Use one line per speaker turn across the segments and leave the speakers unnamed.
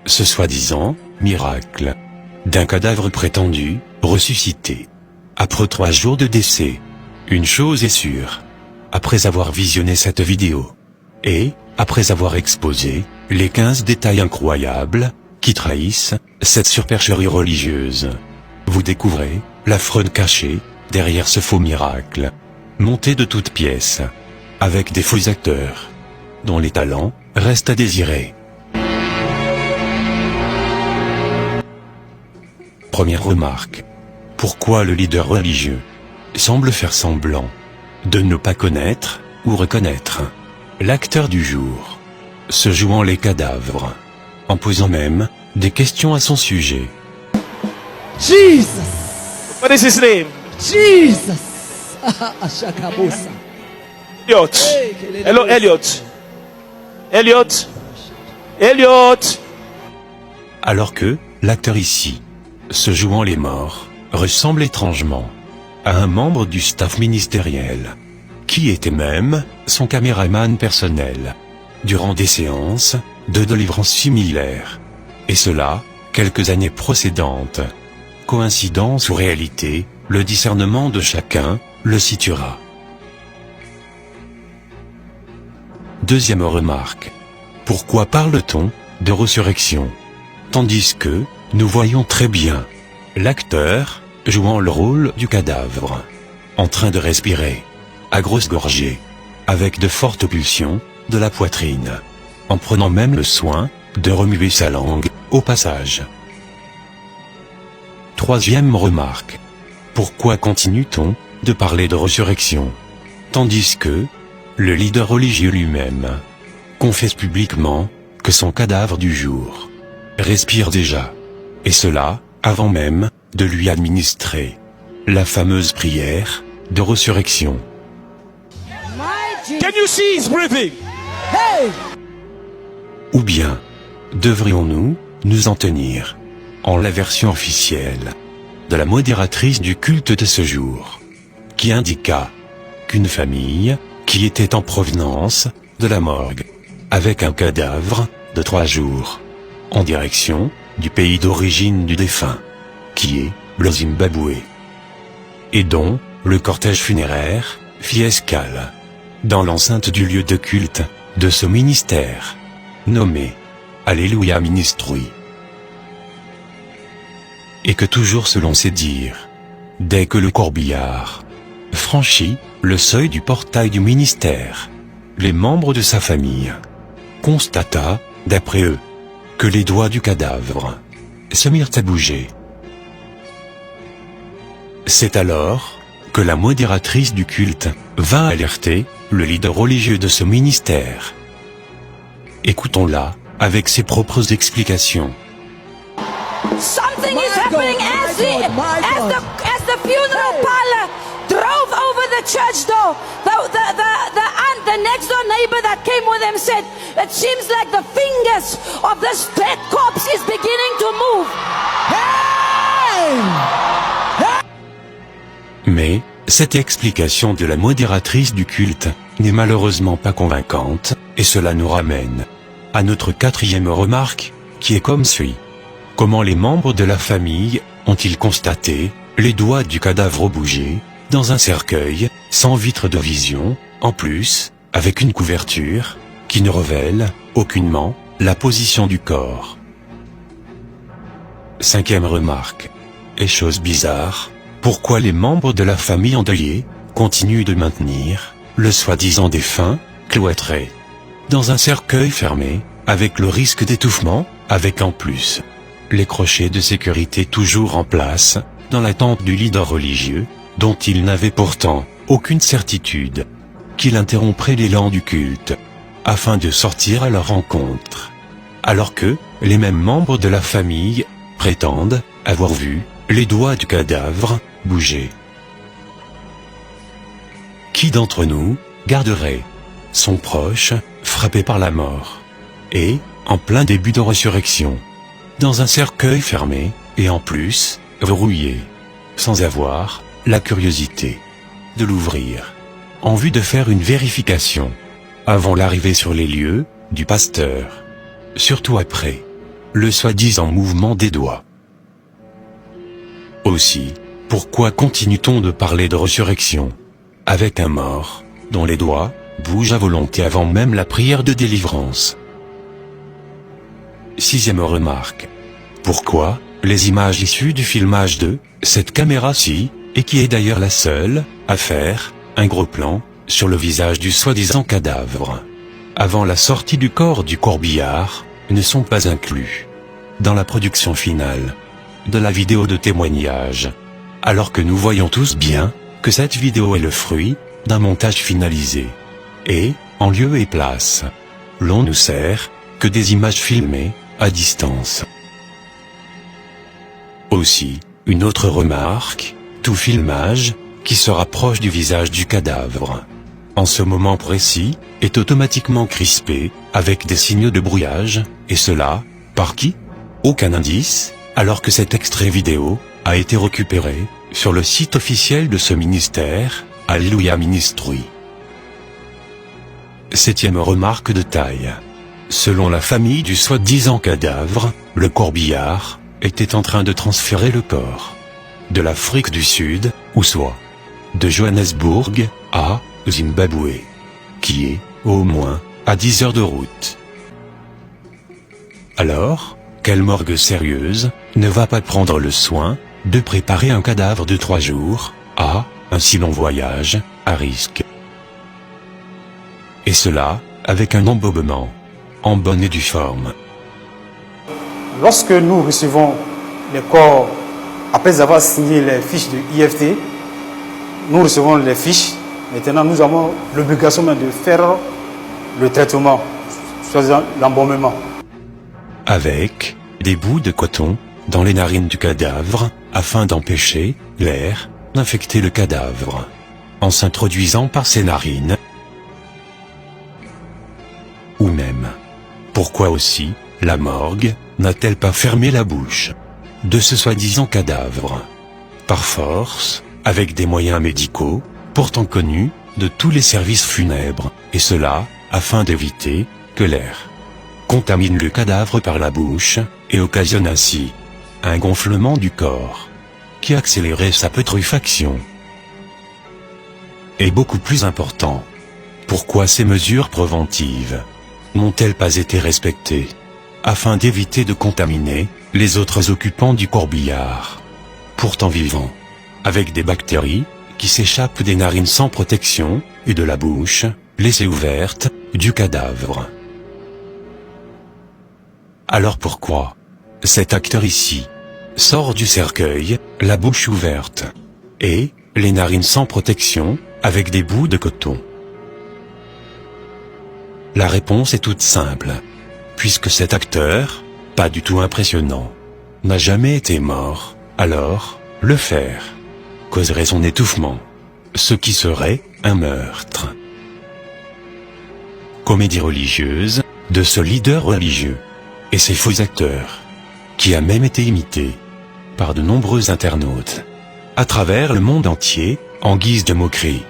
Ce soi-disant miracle d'un cadavre prétendu ressuscité. Après 3 jours de décès, une chose est sûre. Après avoir visionné cette vidéo, et après avoir exposé les 15 détails incroyables qui trahissent cette supercherie religieuse, vous découvrez la fraude cachée derrière ce faux miracle, monté de toutes pièces, avec des faux acteurs, dont les talents restent à désirer. Première remarque. Pourquoi le leader religieux semble faire semblant de ne pas connaître ou reconnaître l'acteur du jour, se jouant les cadavres, en posant même des questions à son sujet.
Jesus!
What is his name?
Jesus! Ashakabusa.
Elliot. Hello, Elliot. Elliot. Elliot.
Alors que l'acteur ici, se jouant les morts, ressemble étrangement à un membre du staff ministériel, qui était même son caméraman personnel, durant des séances de délivrance similaires. Et cela, quelques années précédentes. Coïncidence ou réalité, le discernement de chacun le situera. Deuxième remarque. Pourquoi parle-t-on de résurrection, tandis que nous voyons très bien l'acteur jouant le rôle du cadavre, en train de respirer, à grosses gorgées, avec de fortes pulsions de la poitrine, en prenant même le soin de remuer sa langue au passage. Troisième remarque. Pourquoi continue-t-on de parler de résurrection, tandis que le leader religieux lui-même confesse publiquement que son cadavre du jour respire déjà, et cela avant même de lui administrer la fameuse prière de résurrection.
Can you see he's breathing?
Hey!
Ou bien, devrions-nous nous en tenir en la version officielle de la modératrice du culte de ce jour, qui indiqua qu'une famille qui était en provenance de la morgue, avec un cadavre de 3 jours, en direction du pays d'origine du défunt, qui est le Zimbabwe, et dont le cortège funéraire fit escale dans l'enceinte du lieu de culte de ce ministère, nommé Alléluia Ministry. Et que toujours selon ses dires, dès que le corbillard franchit le seuil du portail du ministère, les membres de sa famille constata, d'après eux, que les doigts du cadavre se mirent à bouger. C'est alors que la modératrice du culte vint alerter le leader religieux de ce ministère. Écoutons-la avec ses propres explications.
Something is happening as the funeral parlor drove over the church door. The next door neighbor that came with them said, "It seems like the fingers of this dead corpse is beginning to move."
Mais cette explication de la modératrice du culte n'est malheureusement pas convaincante, et cela nous ramène à notre 4e remarque, qui est comme suit. Comment les membres de la famille ont-ils constaté les doigts du cadavre bouger dans un cercueil sans vitre de vision, en plus, avec une couverture qui ne révèle aucunement la position du corps? 5e remarque. Et chose bizarre, pourquoi les membres de la famille endeuillée continuent de maintenir le soi-disant défunt cloîtré dans un cercueil fermé, avec le risque d'étouffement, avec en plus les crochets de sécurité toujours en place, dans l'attente du leader religieux, dont ils n'avaient pourtant aucune certitude qu'il interromprait l'élan du culte, afin de sortir à leur rencontre, alors que les mêmes membres de la famille prétendent avoir vu les doigts du cadavre bouger. Qui d'entre nous garderait son proche frappé par la mort, et en plein début de résurrection, dans un cercueil fermé, et en plus, verrouillé, sans avoir la curiosité de l'ouvrir, en vue de faire une vérification, avant l'arrivée sur les lieux, du pasteur. Surtout après le soi-disant mouvement des doigts. Aussi, pourquoi continue-t-on de parler de résurrection avec un mort, dont les doigts bougent à volonté avant même la prière de délivrance? Sixième remarque. Pourquoi les images issues du filmage de cette caméra-ci, et qui est d'ailleurs la seule à faire un gros plan sur le visage du soi-disant cadavre, avant la sortie du corps du corbillard, ne sont pas inclus dans la production finale de la vidéo de témoignage, alors que nous voyons tous bien que cette vidéo est le fruit d'un montage finalisé. Et, en lieu et place, l'on ne sert que des images filmées à distance. Aussi, une autre remarque, tout filmage qui se rapproche du visage du cadavre, en ce moment précis, est automatiquement crispé avec des signaux de brouillage, et cela, par qui? Aucun indice, alors que cet extrait vidéo a été récupéré sur le site officiel de ce ministère, Alléluia Ministry. Septième remarque de taille. Selon la famille du soi-disant cadavre, le corbillard était en train de transférer le corps de l'Afrique du Sud, ou soit de Johannesburg, à Zimbabwe, qui est, au moins, à 10 heures de route. Alors, quelle morgue sérieuse ne va pas prendre le soin de préparer un cadavre de 3 jours, à un si long voyage, à risque? Et cela, avec un embobement en bonne et due forme.
Lorsque nous recevons les corps, après avoir signé les fiches de IFT, nous recevons les fiches. Maintenant, nous avons l'obligation de faire le traitement, soit l'embaumement.
Avec des bouts de coton dans les narines du cadavre, afin d'empêcher l'air d'infecter le cadavre, en s'introduisant par ses narines. Ou même, pourquoi aussi la morgue n'a-t-elle pas fermé la bouche de ce soi-disant cadavre, par force, avec des moyens médicaux, pourtant connus de tous les services funèbres, et cela, afin d'éviter que l'air contamine le cadavre par la bouche, et occasionne ainsi un gonflement du corps, qui accélérait sa putréfaction. Et beaucoup plus important, pourquoi ces mesures préventives n'ont-elles pas été respectées, afin d'éviter de contaminer les autres occupants du corbillard, pourtant vivants, avec des bactéries qui s'échappent des narines sans protection et de la bouche, laissée ouverte, du cadavre? Alors pourquoi cet acteur ici sort du cercueil, la bouche ouverte, et les narines sans protection, avec des bouts de coton? La réponse est toute simple, puisque cet acteur, pas du tout impressionnant, n'a jamais été mort, alors, le faire causerait son étouffement, ce qui serait un meurtre. Comédie religieuse de ce leader religieux et ses faux acteurs, qui a même été imité par de nombreux internautes à travers le monde entier en guise de moquerie.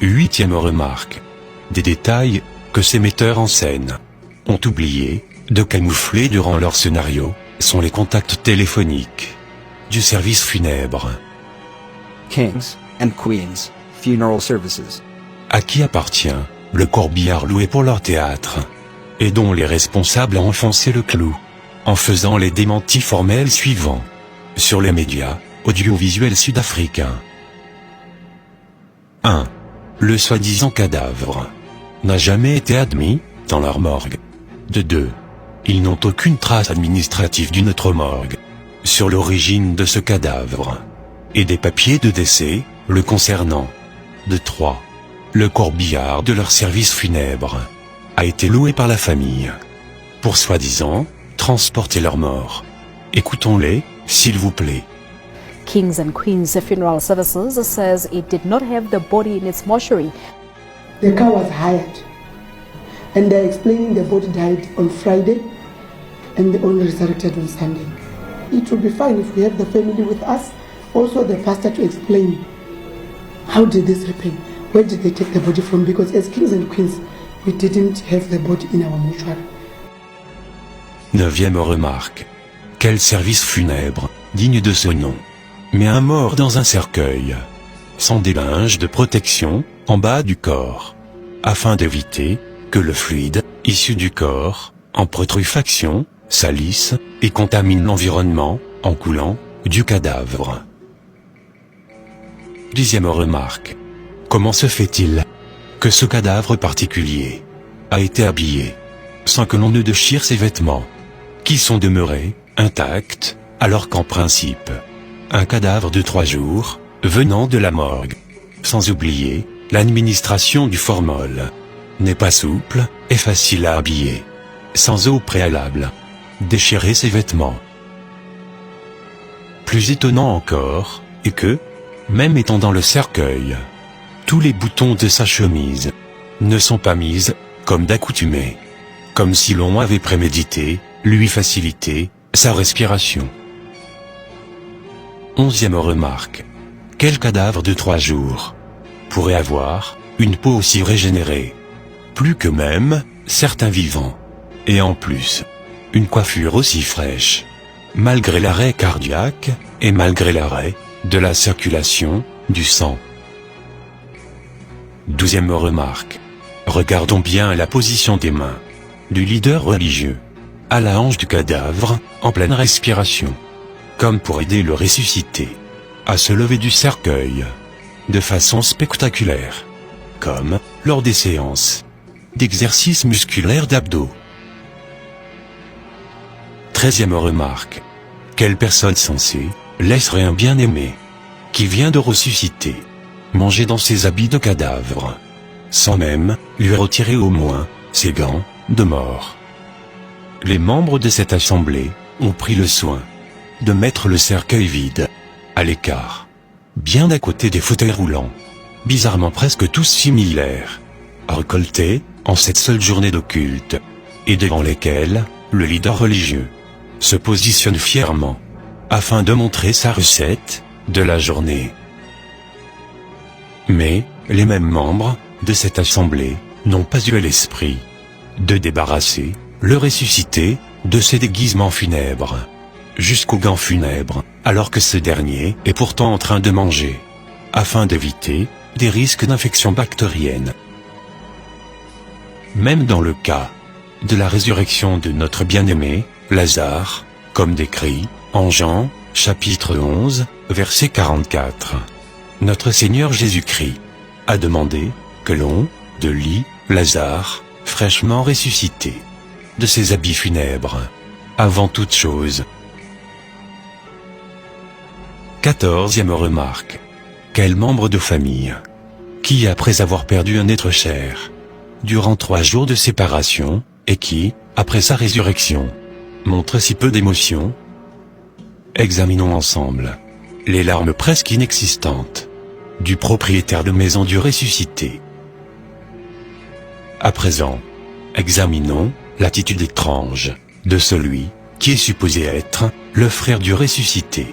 Huitième remarque. Des détails que ces metteurs en scène ont oublié de camoufler durant leur scénario sont les contacts téléphoniques du service funèbre.
Kings and Queens Funeral Services.
À qui appartient le corbillard loué pour leur théâtre, et dont les responsables ont enfoncé le clou, en faisant les démentis formels suivants sur les médias audiovisuels sud-africains. 1. le soi-disant cadavre n'a jamais été admis dans leur morgue. De deux, ils n'ont aucune trace administrative d'une autre morgue sur l'origine de ce cadavre et des papiers de décès le concernant. De trois, le corbillard de leur service funèbre a été loué par la famille pour soi-disant transporter leur mort. Écoutons-les, s'il vous plaît.
Kings and Queens Funeral Services says it did not have the body in its mortuary.
The car was hired, and they're explaining the body died on Friday and they only resurrected on Sunday. It would be fine if we have the family with us, also the pastor to explain how did this happen, where did they take the body from, because as kings and queens we didn't have the body in our mortuary.
Neuvième remarque. Quel service funèbre, digne de ce nom. Mais un mort dans un cercueil, sans des linges de protection, en bas du corps, afin d'éviter que le fluide, issu du corps, en putréfaction, salisse et contamine l'environnement, en coulant, du cadavre. Dixième remarque. Comment se fait-il que ce cadavre particulier a été habillé, sans que l'on ne déchire ses vêtements, qui sont demeurés intacts, alors qu'en principe, un cadavre de 3 jours, venant de la morgue, sans oublier l'administration du formol, n'est pas souple et facile à habiller, sans au préalable déchirer ses vêtements. Plus étonnant encore est que, même étant dans le cercueil, tous les boutons de sa chemise ne sont pas mis comme d'accoutumé, comme si l'on avait prémédité lui faciliter sa respiration. Onzième remarque. Quel cadavre de 3 jours pourrait avoir une peau aussi régénérée, plus que même certains vivants, et en plus, une coiffure aussi fraîche, malgré l'arrêt cardiaque et malgré l'arrêt de la circulation du sang. Douzième remarque. Regardons bien la position des mains du leader religieux à la hanche du cadavre, en pleine respiration, comme pour aider le ressuscité à se lever du cercueil de façon spectaculaire, comme lors des séances d'exercices musculaires d'abdos. 13e remarque. Quelle personne sensée laisserait un bien-aimé qui vient de ressusciter manger dans ses habits de cadavre, sans même lui retirer au moins ses gants de mort? Les membres de cette assemblée ont pris le soin de mettre le cercueil vide, à l'écart, bien à côté des fauteuils roulants, bizarrement presque tous similaires, récoltés en cette seule journée de culte, et devant lesquels le leader religieux se positionne fièrement, afin de montrer sa recette de la journée. Mais, les mêmes membres de cette assemblée n'ont pas eu l'esprit de débarrasser le ressuscité de ses déguisements funèbres, jusqu'aux gants funèbres, alors que ce dernier est pourtant en train de manger, afin d'éviter des risques d'infection bactérienne. Même dans le cas de la résurrection de notre bien-aimé, Lazare, comme décrit en Jean, chapitre 11, verset 44, notre Seigneur Jésus-Christ a demandé que l'on délie Lazare, fraîchement ressuscité, de ses habits funèbres, avant toute chose. 14e remarque. Quel membre de famille qui, après avoir perdu un être cher, durant 3 jours de séparation, et qui, après sa résurrection, montre si peu d'émotion? Examinons ensemble les larmes presque inexistantes du propriétaire de maison du ressuscité. À présent, examinons l'attitude étrange de celui qui est supposé être le frère du ressuscité.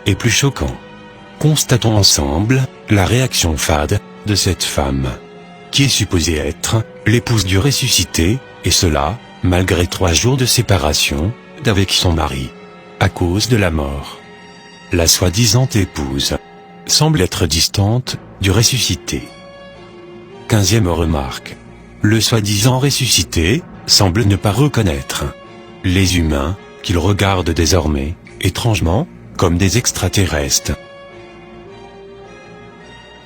Et plus choquant, constatons ensemble la réaction fade de cette femme, qui est supposée être l'épouse du ressuscité, et cela, malgré 3 jours de séparation d'avec son mari, à cause de la mort. La soi-disant épouse semble être distante du ressuscité. 15e remarque. Le soi-disant ressuscité semble ne pas reconnaître les humains qu'ils regardent désormais, étrangement, comme des extraterrestres.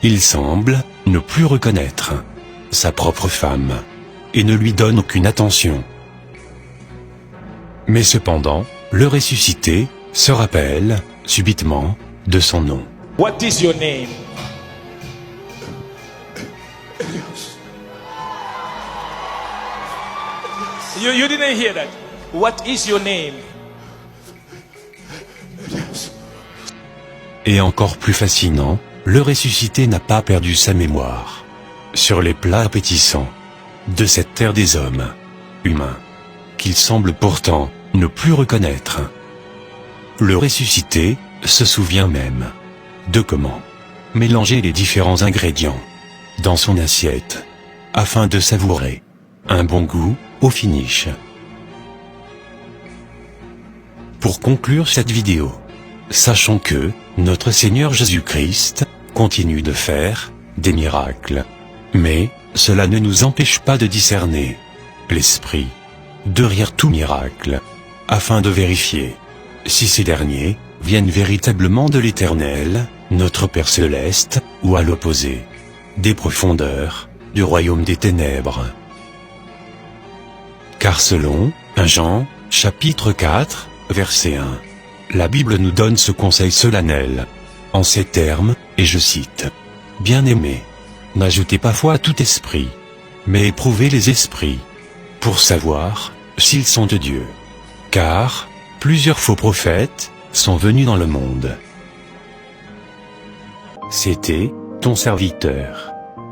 Il semble ne plus reconnaître sa propre femme et ne lui donne aucune attention. Mais cependant, le ressuscité se rappelle, subitement, de son nom.
What is your name? You didn't hear that. What is your name?
Et encore plus fascinant, le ressuscité n'a pas perdu sa mémoire sur les plats appétissants de cette terre des hommes humains, qu'il semble pourtant ne plus reconnaître. Le ressuscité se souvient même de comment mélanger les différents ingrédients dans son assiette afin de savourer un bon goût au finish. Pour conclure cette vidéo, sachons que notre Seigneur Jésus-Christ continue de faire des miracles. Mais cela ne nous empêche pas de discerner l'esprit derrière tout miracle, afin de vérifier si ces derniers viennent véritablement de l'Éternel, notre Père Céleste, ou à l'opposé, des profondeurs du royaume des ténèbres. Car selon 1 Jean, chapitre 4, verset 1, la Bible nous donne ce conseil solennel, en ces termes, et je cite, « Bien-aimés, n'ajoutez pas foi à tout esprit, mais éprouvez les esprits, pour savoir s'ils sont de Dieu. Car plusieurs faux prophètes sont venus dans le monde. » C'était ton serviteur,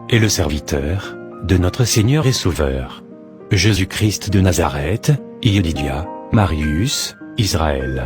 et le serviteur de notre Seigneur et Sauveur, Jésus-Christ de Nazareth, Yedidia, Marius, Israël.